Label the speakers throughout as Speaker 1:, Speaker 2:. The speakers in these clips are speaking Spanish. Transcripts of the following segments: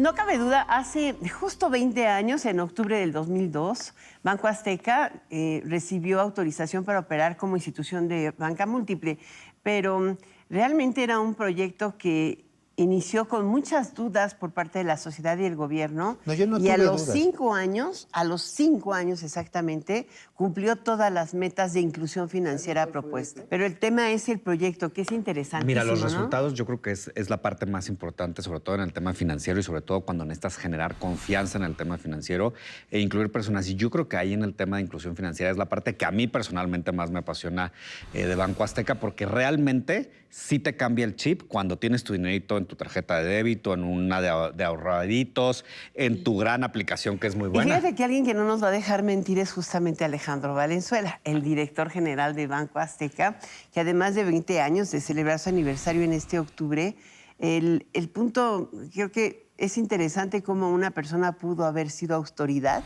Speaker 1: No cabe duda, hace justo 20 años, en octubre del 2002, Banco Azteca recibió autorización para operar como institución de banca múltiple, pero realmente era un proyecto que inició con muchas dudas por parte de la sociedad y el gobierno.
Speaker 2: No, yo no
Speaker 1: y a
Speaker 2: tuve
Speaker 1: los
Speaker 2: dudas.
Speaker 1: 5 años exactamente, cumplió todas las metas de inclusión financiera propuestas. Pero el tema es el proyecto, que es interesante.
Speaker 3: Mira, los resultados yo creo que es la parte más importante, sobre todo en el tema financiero y sobre todo cuando necesitas generar confianza en el tema financiero e incluir personas. Y yo creo que ahí en el tema de inclusión financiera es la parte que a mí personalmente más me apasiona de Banco Azteca, porque realmente sí te cambia el chip cuando tienes tu dinerito en tu tarjeta de débito, en una de ahorraditos, en tu gran aplicación que es muy buena.
Speaker 1: Y fíjate que alguien que no nos va a dejar mentir es justamente Alejandro Valenzuela, el director general de Banco Azteca, que además de 20 años de celebrar su aniversario en este octubre, el punto, creo que es interesante cómo una persona pudo haber sido autoridad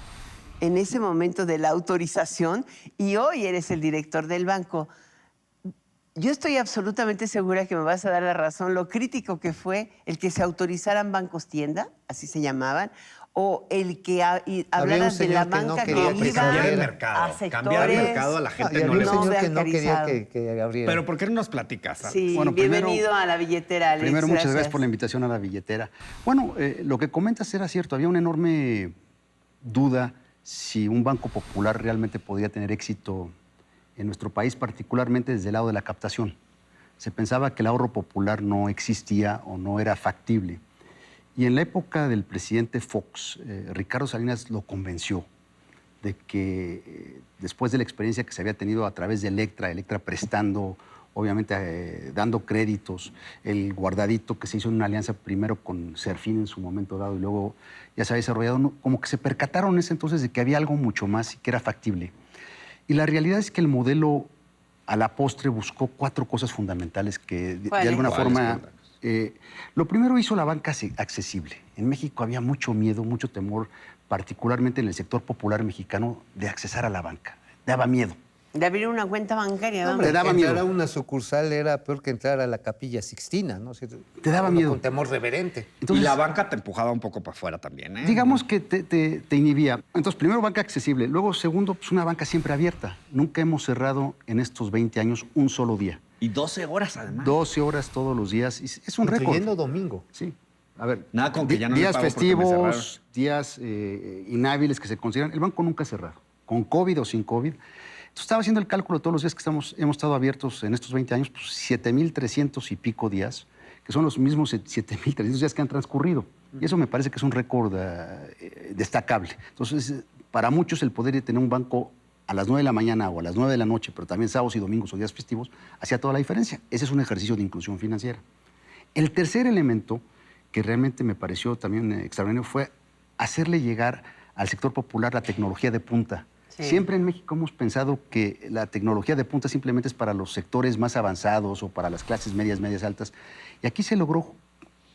Speaker 1: en ese momento de la autorización y hoy eres el director del banco. Yo estoy absolutamente segura que me vas a dar la razón, lo crítico que fue el que se autorizaran bancos tienda, así se llamaban, o el que hablaras de la banca que iba
Speaker 3: cambiar el mercado.
Speaker 1: a sectores.
Speaker 3: Cambiar el mercado a la gente no le
Speaker 2: gusta.
Speaker 3: gusta.
Speaker 2: Que no quería que abriera.
Speaker 3: Pero ¿por qué no nos platicas?
Speaker 1: Sí,
Speaker 4: Bueno,
Speaker 1: bienvenido a la billetera, Alex.
Speaker 4: Primero, muchas gracias por la invitación a la billetera. Bueno, lo que comentas era cierto. Había una enorme duda si un banco popular realmente podía tener éxito en nuestro país, particularmente desde el lado de la captación. Se pensaba que el ahorro popular no existía o no era factible. Y en la época del presidente Fox, Ricardo Salinas lo convenció de que después de la experiencia que se había tenido a través de Electra prestando, obviamente dando créditos, el guardadito que se hizo en una alianza primero con Serfín en su momento dado y luego ya se había desarrollado, como que se percataron en ese entonces de que había algo mucho más y que era factible. Y la realidad es que el modelo a la postre buscó 4 cosas fundamentales que de alguna forma... lo primero hizo la banca accesible. En México había mucho miedo, mucho temor, particularmente en el sector popular mexicano, de accesar a la banca. Daba miedo.
Speaker 1: De abrir una cuenta bancaria.
Speaker 2: No,
Speaker 1: Vamos.
Speaker 2: hombre,
Speaker 4: daba
Speaker 2: entrar
Speaker 4: miedo.
Speaker 2: a una sucursal era peor que entrar a la Capilla Sixtina, ¿no?
Speaker 4: Te daba miedo.
Speaker 2: Con temor reverente.
Speaker 4: Entonces,
Speaker 3: y la banca te empujaba un poco para afuera también, ¿eh?
Speaker 4: digamos que te inhibía. Entonces, primero, banca accesible. Luego, segundo, pues una banca siempre abierta. Nunca hemos cerrado en estos 20 años un solo día.
Speaker 3: Y 12 horas además.
Speaker 4: 12 horas todos los días. Es un récord.
Speaker 2: Incluyendo domingo.
Speaker 4: Sí. A ver,
Speaker 3: Nada con que ya no le
Speaker 4: días
Speaker 3: pago porque me cerraron.
Speaker 4: festivos, días inhábiles que se consideran. El banco nunca ha cerrado, con COVID o sin COVID. Entonces, estaba haciendo el cálculo de todos los días que hemos estado abiertos en estos 20 años, pues 7,300 y pico días, que son los mismos 7,300 días que han transcurrido. Y eso me parece que es un récord destacable. Entonces, para muchos el poder de tener un banco a las 9 de la mañana o a las 9 de la noche, pero también sábados y domingos o días festivos, hacía toda la diferencia. Ese es un ejercicio de inclusión financiera. El tercer elemento, que realmente me pareció también extraordinario, fue hacerle llegar al sector popular la tecnología de punta. Sí. Siempre en México hemos pensado que la tecnología de punta simplemente es para los sectores más avanzados o para las clases medias, medias altas. Y aquí se logró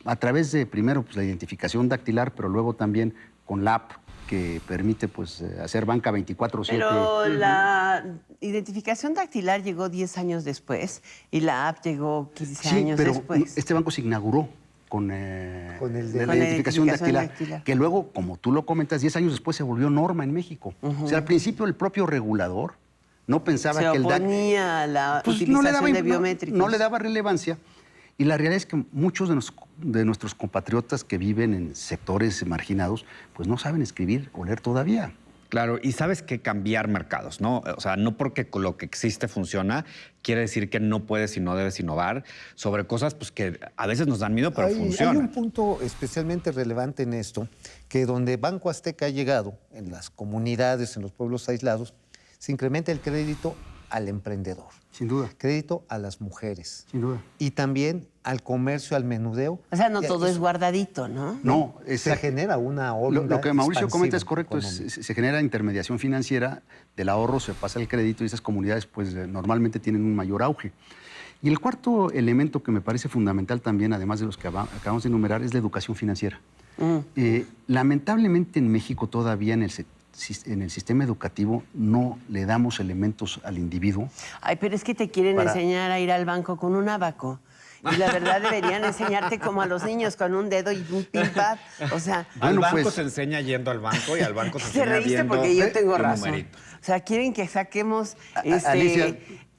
Speaker 4: a través de, primero, pues, la identificación dactilar, pero luego también con la app que permite pues, hacer banca 24/7.
Speaker 1: Pero la identificación dactilar llegó 10 años después y la app llegó 15 años después.
Speaker 4: Sí, pero este banco se inauguró con la
Speaker 1: la
Speaker 4: identificación dactilar, que luego, como tú lo comentas, 10 años después se volvió norma en México. O sea, al principio el propio regulador no pensaba que el DAC...
Speaker 1: Se oponía a la utilización de biométricos.
Speaker 4: No le daba relevancia. Y la realidad es que muchos de nuestros compatriotas que viven en sectores marginados, pues no saben escribir o leer todavía.
Speaker 3: Claro, y sabes que cambiar mercados, ¿no? O sea, no porque con lo que existe funciona, quiere decir que no puedes y no debes innovar sobre cosas pues, que a veces nos dan miedo, pero funcionan.
Speaker 2: Hay un punto especialmente relevante en esto, que donde Banco Azteca ha llegado, en las comunidades, en los pueblos aislados, se incrementa el crédito al emprendedor.
Speaker 4: Sin duda.
Speaker 2: Crédito a las mujeres.
Speaker 4: Sin duda.
Speaker 2: Y también al comercio, al menudeo.
Speaker 1: O sea, no todo es guardadito, ¿no?
Speaker 4: No,
Speaker 2: se genera una ola.
Speaker 4: Lo que Mauricio comenta es correcto. Se genera intermediación financiera, del ahorro se pasa al crédito y esas comunidades pues normalmente tienen un mayor auge. Y el cuarto elemento que me parece fundamental también, además de los que acabamos de enumerar, es la educación financiera. Lamentablemente en México todavía en el sistema educativo no le damos elementos al individuo.
Speaker 1: Ay, pero es que te quieren enseñar a ir al banco con un abaco Y la verdad deberían enseñarte como a los niños con un dedo y un pinpad. O sea,
Speaker 3: Al banco
Speaker 4: pues,
Speaker 3: se enseña yendo al banco y al banco se
Speaker 1: te
Speaker 3: enseña
Speaker 1: reíste
Speaker 3: viendo
Speaker 1: porque yo tengo
Speaker 3: el
Speaker 1: razón.
Speaker 3: numerito.
Speaker 1: O sea, quieren que saquemos
Speaker 4: Alicia,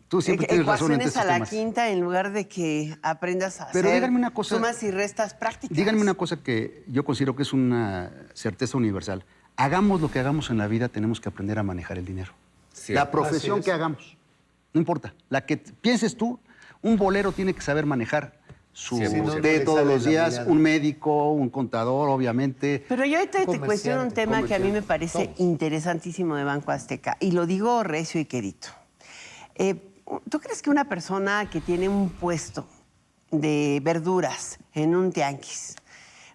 Speaker 4: tú siempre tienes razón en
Speaker 1: ecuaciones
Speaker 4: estos
Speaker 1: a la
Speaker 4: temas.
Speaker 1: quinta en lugar de que aprendas a
Speaker 4: Pero
Speaker 1: hacer
Speaker 4: díganme una cosa,
Speaker 1: sumas y restas prácticas.
Speaker 4: Díganme una cosa que yo considero que es una certeza universal. Hagamos lo que hagamos en la vida, tenemos que aprender a manejar el dinero.
Speaker 3: Cierto.
Speaker 4: La profesión que hagamos, no importa. La que pienses tú, un bolero tiene que saber manejar su
Speaker 3: Sí, no, no
Speaker 4: de
Speaker 2: le
Speaker 4: todos
Speaker 2: sale
Speaker 4: los
Speaker 2: la
Speaker 4: días,
Speaker 2: mirada.
Speaker 4: un médico, un contador, obviamente.
Speaker 1: Pero yo ahorita te
Speaker 2: Comerciante,
Speaker 1: cuestiono un tema que a mí me parece
Speaker 2: todos.
Speaker 1: interesantísimo de Banco Azteca. Y lo digo recio y querido. ¿Tú crees que una persona que tiene un puesto de verduras en un tianguis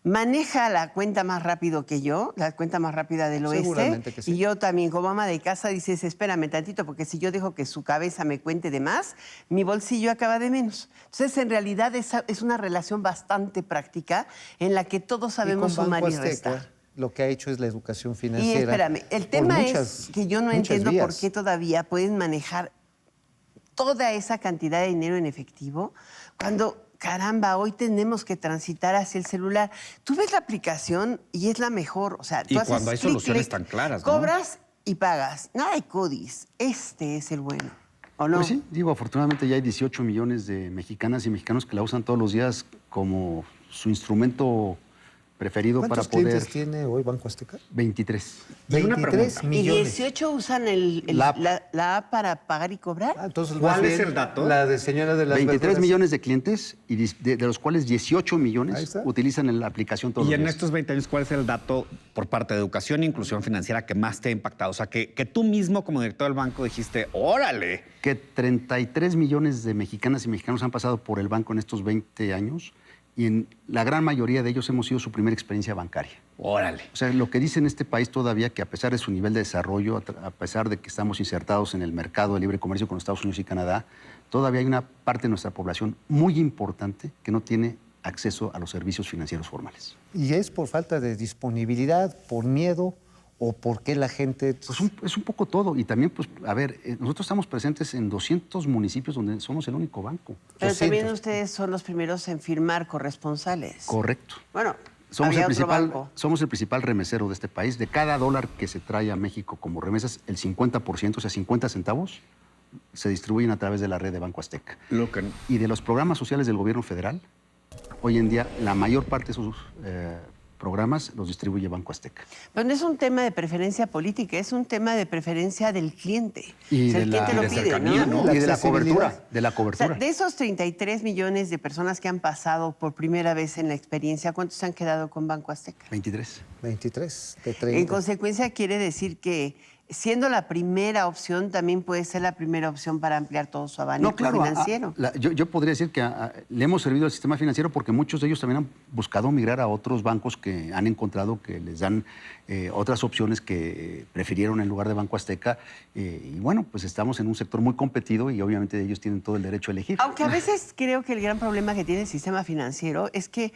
Speaker 1: maneja la cuenta más rápido que yo, la cuenta más rápida del oeste?
Speaker 2: Seguramente que sí.
Speaker 1: Y yo también, como ama de casa, dices, espérame tantito, porque si yo dejo que su cabeza me cuente de más, mi bolsillo acaba de menos. Entonces, en realidad, es una relación bastante práctica en la que todos sabemos
Speaker 2: Y con
Speaker 1: sumar
Speaker 2: Banco
Speaker 1: y
Speaker 2: Azteca,
Speaker 1: restar.
Speaker 2: lo que ha hecho es la educación
Speaker 1: Y
Speaker 2: financiera.
Speaker 1: espérame, el
Speaker 2: por
Speaker 1: tema
Speaker 2: muchas-
Speaker 1: es que yo no
Speaker 2: muchas
Speaker 1: entiendo por
Speaker 2: vías.
Speaker 1: qué todavía pueden manejar toda esa cantidad de dinero en efectivo cuando, caramba, hoy tenemos que transitar hacia el celular. Tú ves la aplicación y es la mejor. O sea, tú
Speaker 3: Y
Speaker 1: haces
Speaker 3: cuando hay
Speaker 1: clic,
Speaker 3: soluciones
Speaker 1: clic,
Speaker 3: tan claras, ¿no?
Speaker 1: cobras y pagas. Nada de CODIS. Este es el bueno. ¿O no?
Speaker 4: Pues sí, digo, afortunadamente ya hay 18 millones de mexicanas y mexicanos que la usan todos los días como su instrumento preferido para
Speaker 2: ¿Cuántos
Speaker 4: poder...
Speaker 2: clientes tiene hoy Banco Azteca?
Speaker 4: 23.
Speaker 3: Y una
Speaker 2: 23
Speaker 3: pregunta.
Speaker 1: ¿Y
Speaker 2: millones.
Speaker 1: 18 usan
Speaker 4: La app.
Speaker 1: la app para pagar y cobrar?
Speaker 2: Entonces,
Speaker 3: ¿Cuál
Speaker 2: más
Speaker 3: es
Speaker 2: bien,
Speaker 3: el dato?
Speaker 2: La de señora de las
Speaker 4: 23
Speaker 2: verduras.
Speaker 4: millones de clientes y de los cuales 18
Speaker 2: Ahí
Speaker 4: millones
Speaker 2: está.
Speaker 4: utilizan la aplicación todos
Speaker 3: Y
Speaker 4: los
Speaker 3: en
Speaker 4: días.
Speaker 3: estos 20 años, ¿cuál es el dato por parte de educación e inclusión financiera que más te ha impactado? O sea, que tú mismo como director del banco dijiste, órale.
Speaker 4: Que 33 millones de mexicanas y mexicanos han pasado por el banco en estos 20 años y en la gran mayoría de ellos hemos sido su primera experiencia bancaria.
Speaker 3: Órale.
Speaker 4: O sea, lo que dice en este país todavía, que a pesar de su nivel de desarrollo, a pesar de que estamos insertados en el mercado de libre comercio con Estados Unidos y Canadá, todavía hay una parte de nuestra población muy importante que no tiene acceso a los servicios financieros formales.
Speaker 2: ¿Y es por falta de disponibilidad, por miedo o por qué la gente...?
Speaker 4: Pues es un poco todo. Y también, pues, a ver, nosotros estamos presentes en 200 municipios donde somos el único banco.
Speaker 1: Pero
Speaker 2: 200.
Speaker 1: también ustedes son los primeros en firmar corresponsales.
Speaker 4: Correcto.
Speaker 1: Bueno,
Speaker 4: Somos
Speaker 1: había
Speaker 4: el,
Speaker 1: otro
Speaker 4: principal,
Speaker 1: banco.
Speaker 4: somos el principal remesero de este país. De cada dólar que se trae a México como remesas, el 50%, o sea, 50 centavos, se distribuyen a través de la red de Banco Azteca.
Speaker 3: Lo que
Speaker 4: Y de los programas sociales del gobierno federal, hoy en día la mayor parte de sus programas los distribuye Banco Azteca.
Speaker 1: Pero no es un tema de preferencia política, es un tema de preferencia del cliente.
Speaker 4: Y
Speaker 1: O sea,
Speaker 4: de
Speaker 1: el
Speaker 4: la-
Speaker 1: cliente
Speaker 4: y
Speaker 1: lo
Speaker 4: de
Speaker 1: pide,
Speaker 3: cercanía,
Speaker 1: ¿no?
Speaker 3: ¿no?
Speaker 4: Y de la
Speaker 2: accesibilidad.
Speaker 4: cobertura. De la
Speaker 1: O sea,
Speaker 4: cobertura.
Speaker 1: de esos 33 millones de personas que han pasado por primera vez en la experiencia, ¿cuántos se han quedado con Banco Azteca?
Speaker 4: 23.
Speaker 2: 23 de
Speaker 1: En
Speaker 2: 30.
Speaker 1: consecuencia, quiere decir que siendo la primera opción, también puede ser la primera opción para ampliar todo su abanico financiero.
Speaker 4: Yo podría decir que le hemos servido al sistema financiero porque muchos de ellos también han buscado migrar a otros bancos que han encontrado que les dan otras opciones que prefirieron en lugar de Banco Azteca. Y bueno, pues estamos en un sector muy competido y obviamente ellos tienen todo el derecho a elegir.
Speaker 1: Aunque a veces creo que el gran problema que tiene el sistema financiero es que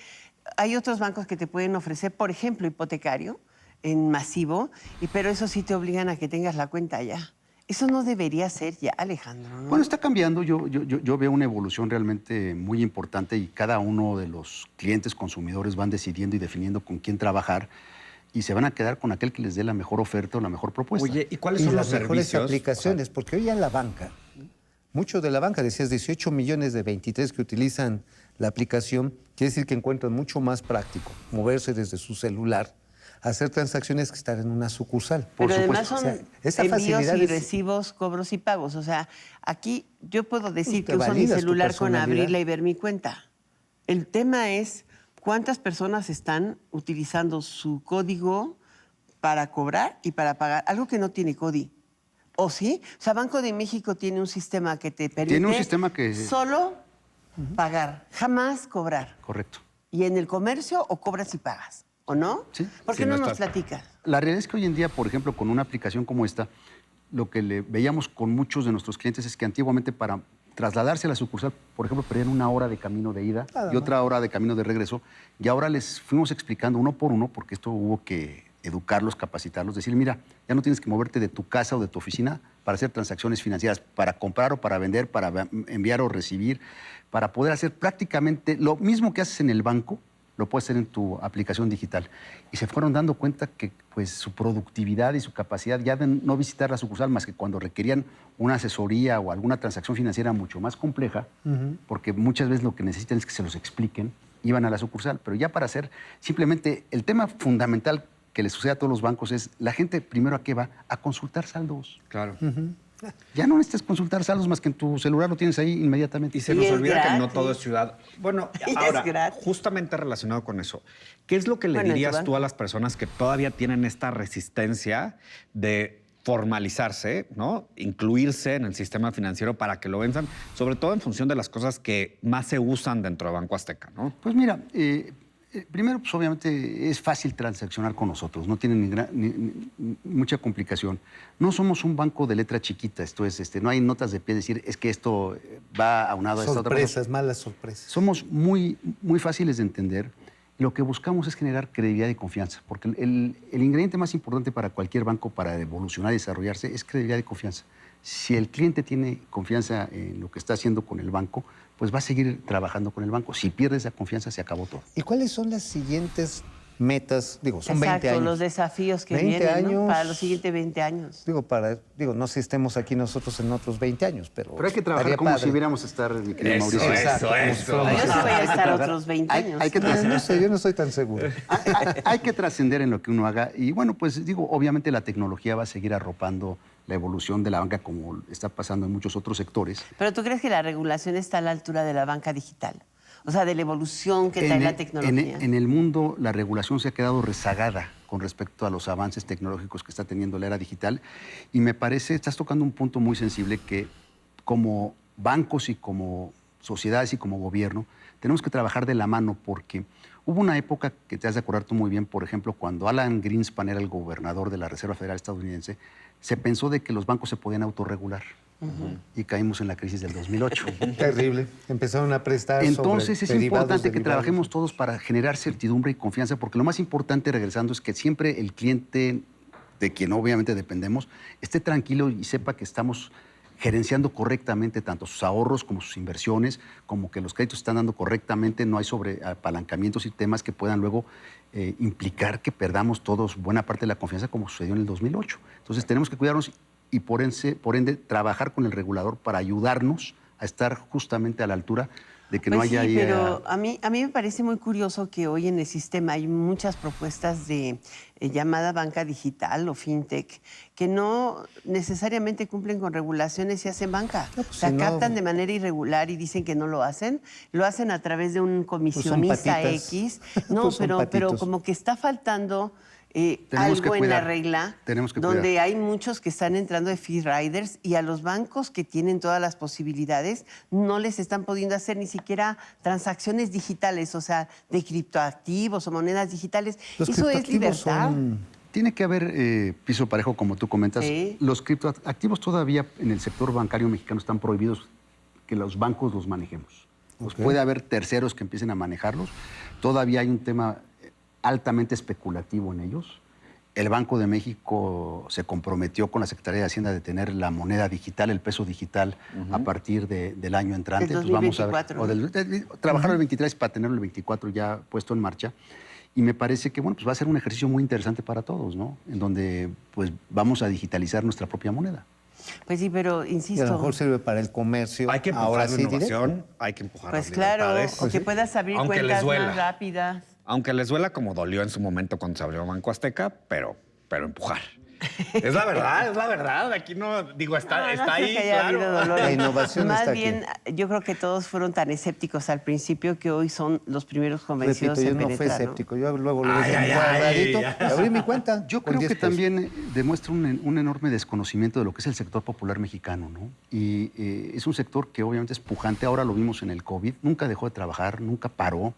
Speaker 1: hay otros bancos que te pueden ofrecer, por ejemplo, hipotecario en masivo, pero eso sí te obligan a que tengas la cuenta allá. Eso no debería ser ya, Alejandro, ¿no?
Speaker 4: Bueno, está cambiando. Yo veo una evolución realmente muy importante y cada uno de los clientes consumidores van decidiendo y definiendo con quién trabajar y se van a quedar con aquel que les dé la mejor oferta o la mejor propuesta.
Speaker 3: Oye, ¿y cuáles
Speaker 2: Y
Speaker 3: son
Speaker 2: las
Speaker 3: los
Speaker 2: mejores
Speaker 3: servicios?
Speaker 2: aplicaciones, porque hoy en la banca, mucho de la banca, decías 18 millones de 23 que utilizan la aplicación, quiere decir que encuentran mucho más práctico moverse desde su celular, hacer transacciones que estar en una sucursal.
Speaker 1: Pero además son
Speaker 2: O sea, esa
Speaker 1: envíos
Speaker 2: facilidad
Speaker 1: y
Speaker 2: es-
Speaker 1: recibos, cobros y pagos. O sea, aquí yo puedo decir
Speaker 2: Te
Speaker 1: que uso mi
Speaker 2: validas tu
Speaker 1: celular con
Speaker 2: personalidad.
Speaker 1: abrirla y ver mi cuenta. El tema es cuántas personas están utilizando su código para cobrar y para pagar, algo que no tiene CODI. ¿O sí? O sea, Banco de México tiene un sistema que te permite
Speaker 4: Tiene un sistema que-
Speaker 1: solo pagar, jamás cobrar.
Speaker 4: Correcto.
Speaker 1: Y en el comercio o cobras y pagas, ¿o no?
Speaker 4: Sí.
Speaker 1: ¿Por qué
Speaker 3: Sí,
Speaker 1: no
Speaker 3: no
Speaker 1: nos
Speaker 3: estás-
Speaker 1: platicas?
Speaker 4: La realidad es que hoy en día, por ejemplo, con una aplicación como esta, lo que le veíamos con muchos de nuestros clientes es que antiguamente para trasladarse a la sucursal, por ejemplo, perdían una hora de camino de ida y otra hora de camino de regreso. Y ahora les fuimos explicando uno por uno, porque esto hubo que educarlos, capacitarlos, decir, mira, ya no tienes que moverte de tu casa o de tu oficina para hacer transacciones financieras, para comprar o para vender, para enviar o recibir, para poder hacer prácticamente lo mismo que haces en el banco, lo puedes hacer en tu aplicación digital. Y se fueron dando cuenta que pues, su productividad y su capacidad ya de no visitar la sucursal más que cuando requerían una asesoría o alguna transacción financiera mucho más compleja, porque muchas veces lo que necesitan es que se los expliquen, iban a la sucursal. Pero ya para hacer simplemente el tema fundamental que le sucede a todos los bancos es la gente primero a qué va, a consultar saldos.
Speaker 3: Claro.
Speaker 4: Ya no necesitas consultar saldos más que en tu celular lo tienes ahí inmediatamente.
Speaker 3: Y se
Speaker 1: Y
Speaker 3: nos
Speaker 1: es
Speaker 3: olvida que no
Speaker 1: gratis.
Speaker 3: todo es ciudad. Bueno,
Speaker 1: Y es
Speaker 3: ahora,
Speaker 1: gratis.
Speaker 3: justamente relacionado con eso, ¿qué es lo que le
Speaker 1: Bueno, en tu
Speaker 3: dirías
Speaker 1: banco.
Speaker 3: tú a las personas que todavía tienen esta resistencia de formalizarse, ¿no? Incluirse en el sistema financiero para que lo venzan, sobre todo en función de las cosas que más se usan dentro de Banco Azteca, ¿no?
Speaker 4: Pues mira, primero, pues obviamente es fácil transaccionar con nosotros, no tiene mucha complicación. No somos un banco de letra chiquita, esto es, no hay notas de pie decir, es que esto va aunado a esta otra cosa.
Speaker 2: Sorpresas, malas sorpresas.
Speaker 4: Somos muy, muy fáciles de entender. Lo que buscamos es generar credibilidad y confianza, porque el ingrediente más importante para cualquier banco para evolucionar y desarrollarse es credibilidad y confianza. Si el cliente tiene confianza en lo que está haciendo con el banco, pues va a seguir trabajando con el banco. Si pierde esa confianza, se acabó todo.
Speaker 2: ¿Y cuáles son las siguientes metas? Digo, son
Speaker 1: Exacto,
Speaker 2: 20 años.
Speaker 1: los desafíos que
Speaker 2: 20
Speaker 1: vienen, ¿no?
Speaker 2: años.
Speaker 1: Para los siguientes 20 años.
Speaker 2: Digo, no sé si estemos aquí nosotros en otros 20 años, pero
Speaker 4: Pero hay que trabajar
Speaker 2: estaría
Speaker 4: como
Speaker 2: padre.
Speaker 4: si hubiéramos estar, mi querido
Speaker 3: Eso,
Speaker 4: Mauricio.
Speaker 2: Exacto,
Speaker 3: eso.
Speaker 2: como si
Speaker 1: Yo sí
Speaker 2: fuéramos-
Speaker 1: voy a estar otros 20 años.
Speaker 4: Hay que
Speaker 2: No sé, yo no estoy tan seguro.
Speaker 4: hay que trascender en lo que uno haga. Y bueno, pues digo, obviamente la tecnología va a seguir arropando la evolución de la banca como está pasando en muchos otros sectores.
Speaker 1: Pero ¿tú crees que la regulación está a la altura de la banca digital? O sea, de la evolución que trae la tecnología.
Speaker 4: En el mundo, la regulación se ha quedado rezagada con respecto a los avances tecnológicos que está teniendo la era digital. Y me parece, estás tocando un punto muy sensible que como bancos y como sociedades y como gobierno, tenemos que trabajar de la mano porque hubo una época que te has de acordar tú muy bien, por ejemplo, cuando Alan Greenspan era el gobernador de la Reserva Federal estadounidense, se pensó de que los bancos se podían autorregular. Y caímos en la crisis del 2008.
Speaker 2: Terrible. Empezaron a prestar
Speaker 4: Entonces
Speaker 2: sobre
Speaker 4: es
Speaker 2: derivados,
Speaker 4: importante que
Speaker 2: derivados.
Speaker 4: trabajemos todos para generar certidumbre y confianza, porque lo más importante, regresando, es que siempre el cliente, de quien obviamente dependemos, esté tranquilo y sepa que estamos gerenciando correctamente tanto sus ahorros como sus inversiones, como que los créditos están dando correctamente, no hay sobreapalancamientos y temas que puedan luego implicar que perdamos todos buena parte de la confianza como sucedió en el 2008. Entonces tenemos que cuidarnos y por ende trabajar con el regulador para ayudarnos a estar justamente a la altura de que no
Speaker 1: Pues
Speaker 4: haya
Speaker 1: sí,
Speaker 4: ahí,
Speaker 1: pero a mí me parece muy curioso que hoy en el sistema hay muchas propuestas de llamada banca digital o fintech que no necesariamente cumplen con regulaciones y hacen banca.
Speaker 2: No, pues,
Speaker 1: o sea,
Speaker 2: si no-
Speaker 1: captan de manera irregular y dicen que no lo hacen a través de un comisionista
Speaker 2: patitas.
Speaker 1: X. No,
Speaker 2: Pues son
Speaker 1: pero
Speaker 2: patitos.
Speaker 1: como que está faltando
Speaker 4: Tenemos que
Speaker 1: algo en la
Speaker 4: cuidar.
Speaker 1: regla,
Speaker 4: Tenemos que
Speaker 1: donde
Speaker 4: cuidar.
Speaker 1: hay muchos que están entrando de fee riders y a los bancos que tienen todas las posibilidades no les están pudiendo hacer ni siquiera transacciones digitales, o sea, de criptoactivos o monedas digitales.
Speaker 2: Los
Speaker 1: Eso es
Speaker 2: criptoactivos
Speaker 1: libertad.
Speaker 4: Tiene que haber piso parejo, como tú comentas.
Speaker 1: Sí.
Speaker 4: Los criptoactivos todavía en el sector bancario mexicano están prohibidos que los bancos los manejemos. Pues puede haber terceros que empiecen a manejarlos. Todavía hay un tema altamente especulativo en ellos. El Banco de México se comprometió con la Secretaría de Hacienda de tener la moneda digital, el peso digital, a partir del año entrante.
Speaker 1: Del
Speaker 4: Entonces, vamos a ver,
Speaker 1: 2024,
Speaker 4: trabajar el 23 para tenerlo el 24 ya puesto en marcha. Y me parece que bueno, pues va a ser un ejercicio muy interesante para todos, ¿no? En donde pues vamos a digitalizar nuestra propia moneda.
Speaker 1: Pues sí, pero
Speaker 2: Y a lo
Speaker 1: insisto,
Speaker 2: mejor sirve para el comercio.
Speaker 3: Hay que empujar
Speaker 2: ahora
Speaker 3: la
Speaker 2: sí, directo.
Speaker 3: innovación, hay que empujar
Speaker 1: pues
Speaker 3: las
Speaker 1: claro,
Speaker 3: libertades.
Speaker 1: o que puedas abrir
Speaker 3: Aunque les
Speaker 1: cuentas
Speaker 3: duela.
Speaker 1: más rápidas.
Speaker 3: Aunque les duela como dolió en su momento cuando se abrió Banco Azteca, pero empujar. Es la verdad. Aquí no, digo, está
Speaker 1: No, no
Speaker 3: está
Speaker 1: creo
Speaker 3: ahí,
Speaker 1: que haya habido
Speaker 3: claro.
Speaker 1: dolor.
Speaker 2: La innovación
Speaker 1: Más
Speaker 2: está aquí.
Speaker 1: bien, yo creo que todos fueron tan escépticos al principio que hoy son los primeros convencidos
Speaker 2: Repito, yo
Speaker 1: en
Speaker 2: no fui
Speaker 1: penetrar, ¿no?
Speaker 2: escéptico. Yo luego lo
Speaker 3: Ay,
Speaker 2: dejé
Speaker 3: ay,
Speaker 2: guardadito
Speaker 3: ay,
Speaker 2: y abrí mi cuenta.
Speaker 4: Yo
Speaker 2: con
Speaker 4: creo
Speaker 2: 10
Speaker 4: que
Speaker 2: pesos.
Speaker 4: también demuestra un enorme desconocimiento de lo que es el sector popular mexicano, ¿no? Y es un sector que obviamente es pujante. Ahora lo vimos en el COVID. Nunca dejó de trabajar, nunca paró.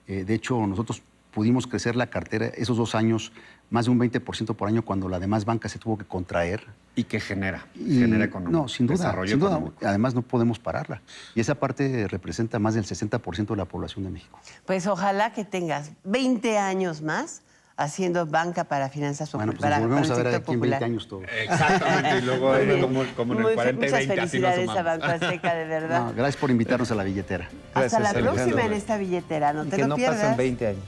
Speaker 4: De hecho, nosotros pudimos crecer la cartera esos 2 años más de un 20% por año cuando la demás banca se tuvo que contraer.
Speaker 3: ¿Y qué genera?
Speaker 4: Y-
Speaker 3: Genera económico.
Speaker 4: No, sin duda.
Speaker 3: Desarrollo
Speaker 4: Sin duda.
Speaker 3: económico.
Speaker 4: Además, no podemos pararla. Y esa parte representa más del 60% de la población de México.
Speaker 1: Pues ojalá que tengas 20 años más haciendo banca para finanzas
Speaker 4: Bueno,
Speaker 1: populares.
Speaker 4: pues nos volvemos a ver
Speaker 1: para el
Speaker 4: aquí en
Speaker 1: sector
Speaker 4: 20
Speaker 1: popular.
Speaker 4: años todos.
Speaker 3: Exactamente, y luego
Speaker 1: Muy bien.
Speaker 3: como en el 40 y
Speaker 1: Muchas
Speaker 3: 20, así nos
Speaker 1: felicidades a
Speaker 3: sumamos.
Speaker 1: Banco Azteca, de verdad.
Speaker 4: No, gracias por invitarnos a la billetera.
Speaker 1: Hasta la
Speaker 2: Gracias,
Speaker 1: próxima
Speaker 2: Alejandro.
Speaker 1: en esta billetera, no
Speaker 2: Y
Speaker 1: te
Speaker 2: que
Speaker 1: lo
Speaker 2: no
Speaker 1: pierdas.
Speaker 2: pasen 20 años.